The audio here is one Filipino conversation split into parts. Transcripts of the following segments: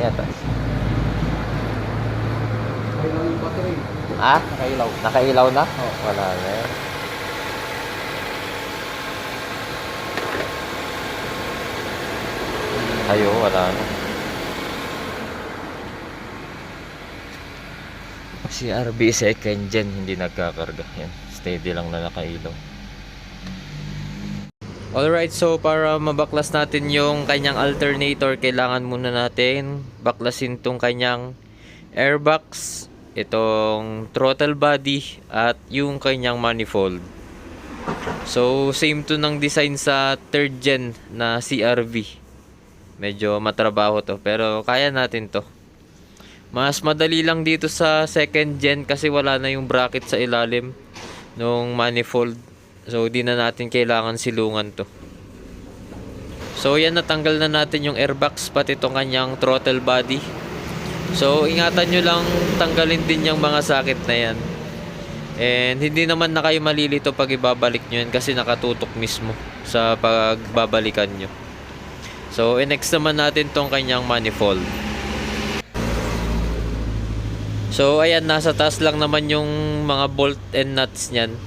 atas. Kailangan yung battery. Ah? Nakailaw. Nakailaw na? Oo. Wala na yan. Ayo, wala na. Si RB second gen hindi nagkakarga. Yan. Steady lang na nakailaw. Alright, so para mabaklas natin yung kanyang alternator, kailangan muna natin baklasin tong kanyang airbox, itong throttle body, at yung kanyang manifold. So, same to ng design sa third gen na CRV. Medyo matrabaho to, pero kaya natin to. Mas madali lang dito sa second gen kasi wala na yung bracket sa ilalim nung manifold. So, di na natin kailangan silungan to. So, yan, natanggal na natin yung airbox pati itong kanyang throttle body. So, ingatan nyo lang tanggalin din yung mga sakit na yan. And hindi naman na kayo malilito pag ibabalik nyo yan kasi nakatutok mismo sa pagbabalikan nyo. So, next naman natin tong kanyang manifold. So, ayan, nasa taas lang naman yung mga bolt and nuts nyan.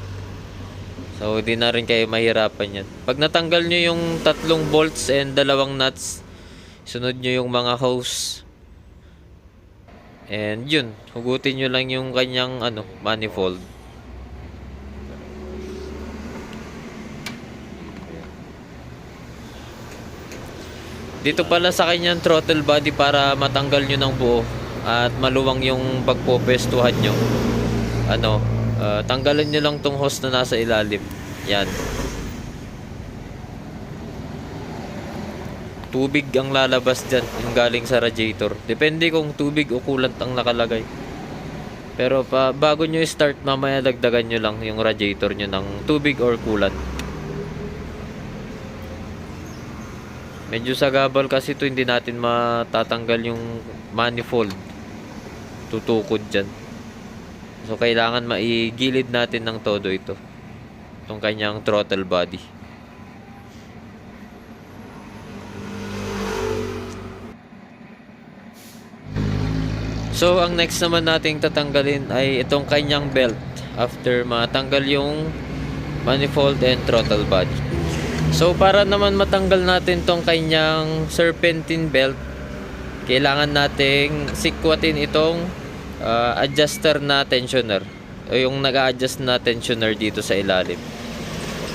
So, hindi na rin kayo mahirapan yan. Pag natanggal nyo yung tatlong bolts and dalawang nuts, sunod nyo yung mga hose. And yun, hugutin nyo lang yung kanyang manifold. Dito pala sa kanyang throttle body para matanggal nyo ng buo at maluwang yung pagpopwestuhan nyo. Tanggalin nyo lang tong hose na nasa ilalim. Yan. Tubig ang lalabas dyan, yung galing sa radiator. Depende kung tubig o coolant ang nakalagay. Pero bago nyo start, mamaya dagdagan nyo lang yung radiator nyo ng tubig or coolant. Medyo sagabal kasi ito, hindi natin matatanggal yung manifold. Tutukod dyan. So, kailangan maigilid natin ng todo ito. Itong kanyang throttle body. So, ang next naman nating tatanggalin ay itong kanyang belt after matanggal yung manifold and throttle body. So, para naman matanggal natin itong kanyang serpentine belt, kailangan nating sikwatin itong adjuster na tensioner o yung nag-a-adjust na tensioner dito sa ilalim.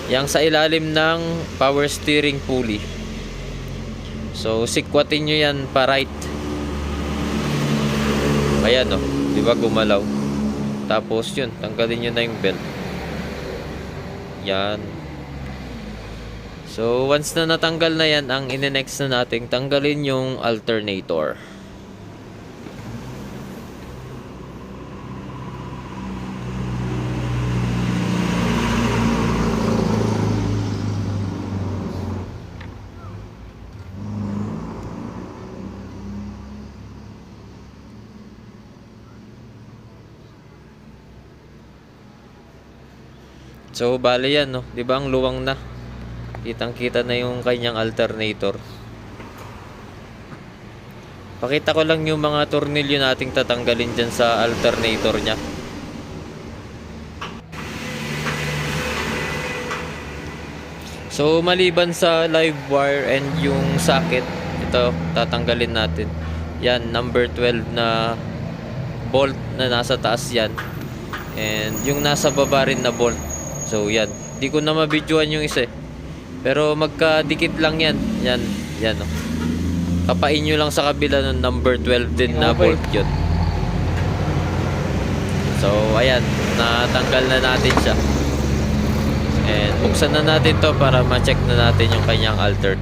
Yang sa ilalim ng power steering pulley. So, sikwatin nyo yan pa right. Ayan o, di ba gumalaw? Tapos yun, tanggalin nyo na yung belt. Yan. So, once na natanggal na yan, ang ine-next na nating tanggalin yung alternator. So, bale yan, no? Di ba ang luwang na? Kitang-kita na yung kanyang alternator. Pakita ko lang yung mga tornilyo nating tatanggalin dyan sa alternator nya. So, maliban sa live wire and yung socket, ito, tatanggalin natin. Yan, number 12 na bolt na nasa taas yan. And yung nasa baba rin na bolt. So, yan. Di ko na mabidyoan yung isa eh. Pero magkadikit lang yan. Yan. Yan o. Kapain nyo lang sa kabila ng number 12 din na bolt yun. So, ayan. Natanggal na natin siya. And buksan na natin to para ma-check na natin yung kanyang alter.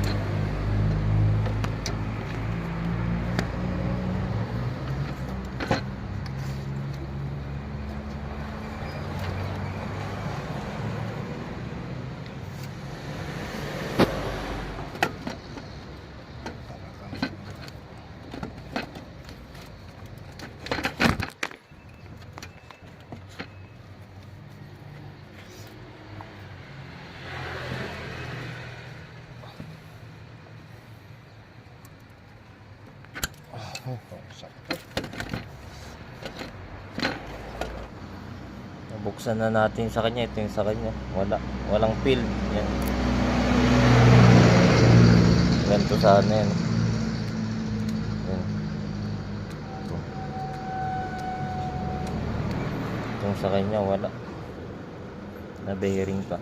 Nabuksan na natin sa kanya. Ito yung sa kanya. Walang field. Yan. Ganito sana yan. Yan. Itong sa kanya wala. Na bearing pa.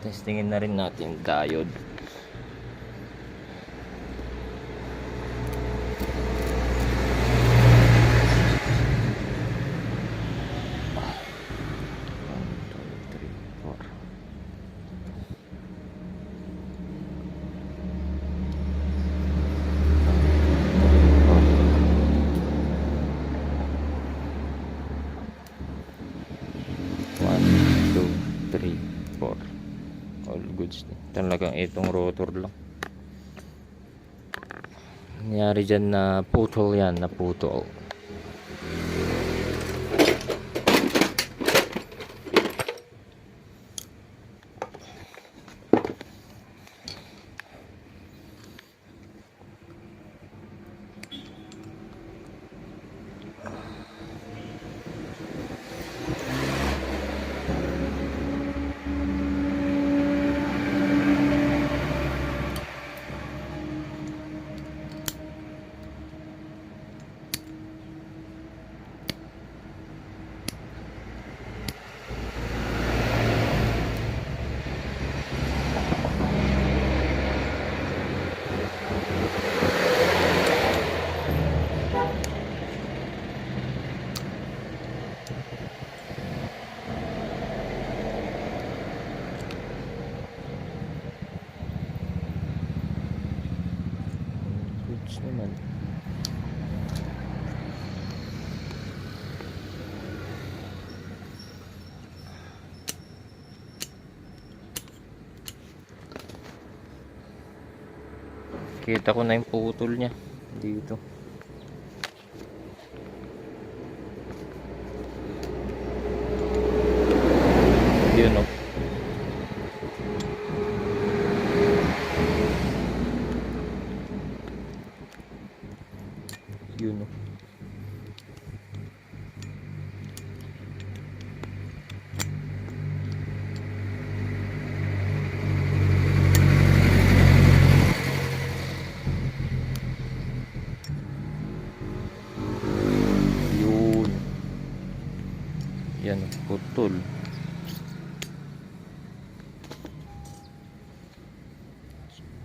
Testingin na rin natin yung diode. All goods. Talagang itong rotor lang. Nangyari dyan na putol yan. Naputol. Naman. Kita ko na yung putol niya dito. Yun o. Yun o. Yun. Yan o. Putol.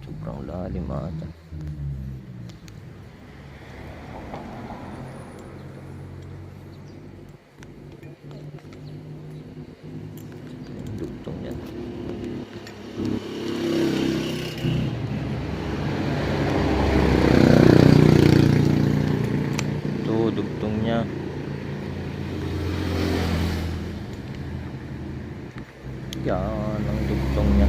Sobrang lalim ata. Dugtong yan. Ito, dugtong niya. Yan ang dugtong niya.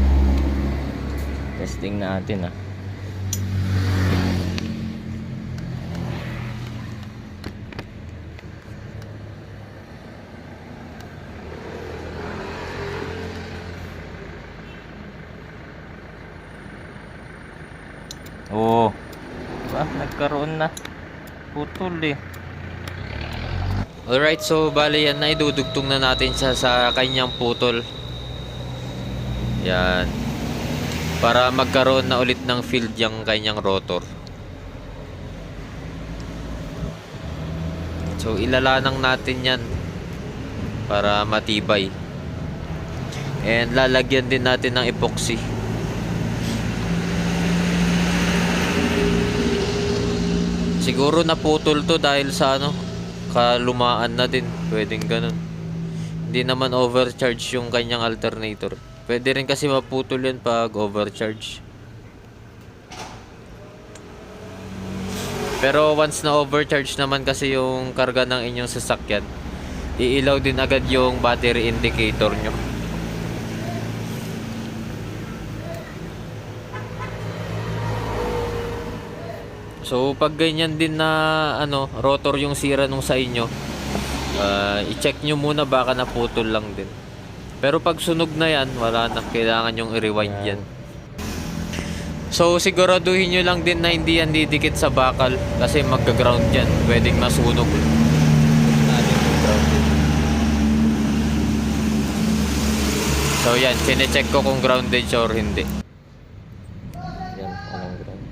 Testing natin ah. Oh, nagkaroon na. Putol eh. Alright, so bali yan na, idudugtong na natin siya sa kanyang putol. Yan. Para magkaroon na ulit ng field yung kanyang rotor. So ilalanang natin yan para matibay. And lalagyan din natin ng epoxy. Siguro naputol to dahil sa kalumaan na din. Pwedeng ganun. Hindi naman overcharge yung kanyang alternator. Pwede rin kasi maputol yan pag overcharge. Pero once na overcharge naman kasi yung karga ng inyong sasakyan, iilaw din agad yung battery indicator nyo. So pag ganyan din na rotor yung sira nung sa inyo, I-check nyo muna, baka naputol lang din. Pero pag sunog na yan, wala na, kailangan yung i-rewind yan. So siguraduhin nyo lang din na hindi yan didikit sa bakal kasi magka-ground yan, pwedeng masunog. So yan, chinecheck ko kung grounded siya or hindi. Yan, anong ground.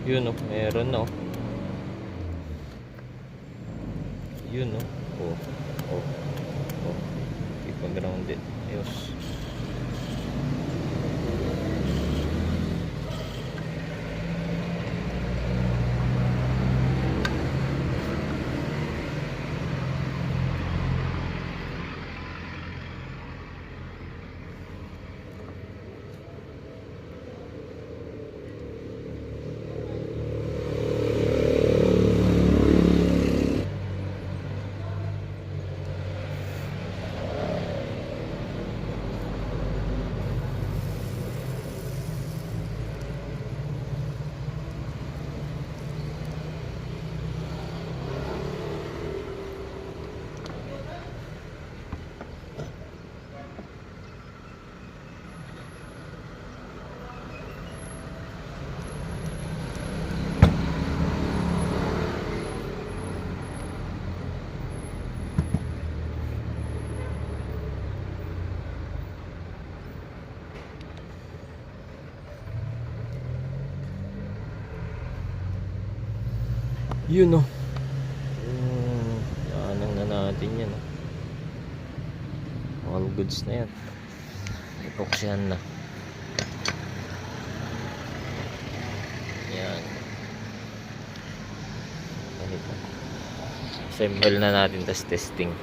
Yun oh, meron oh. Yun oh. Oh. Hindi pa grounded. Ayos. Yun oh. Anong na natin yan oh. All goods na yan. Epoxyan na. Yan. Ganito. Assemble na natin, tas testing.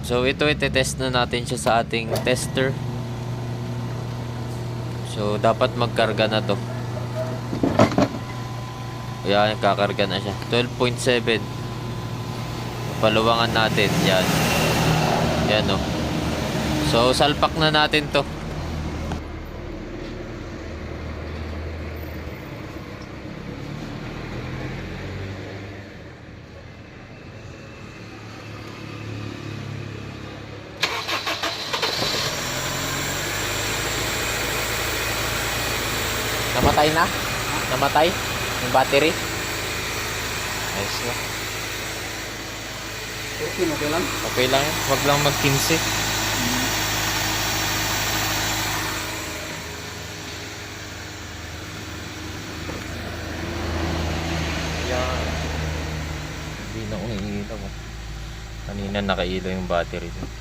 So ito, ite-test na natin siya sa ating tester. So dapat magkarga na to. Ayan, kakarga na siya. 12.7. Paluwangan natin. Yan. Yan o. So salpak na natin to. Namatay na? Namatay? Yung battery? Nice na. Okay lang. Okay lang yan. Huwag lang mag-15. Yan. Hindi na umiilaw. Kanina nakailaw yung battery dun.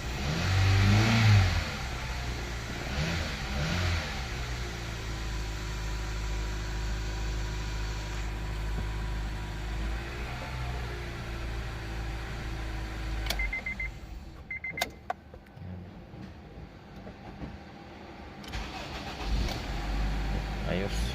Ayos.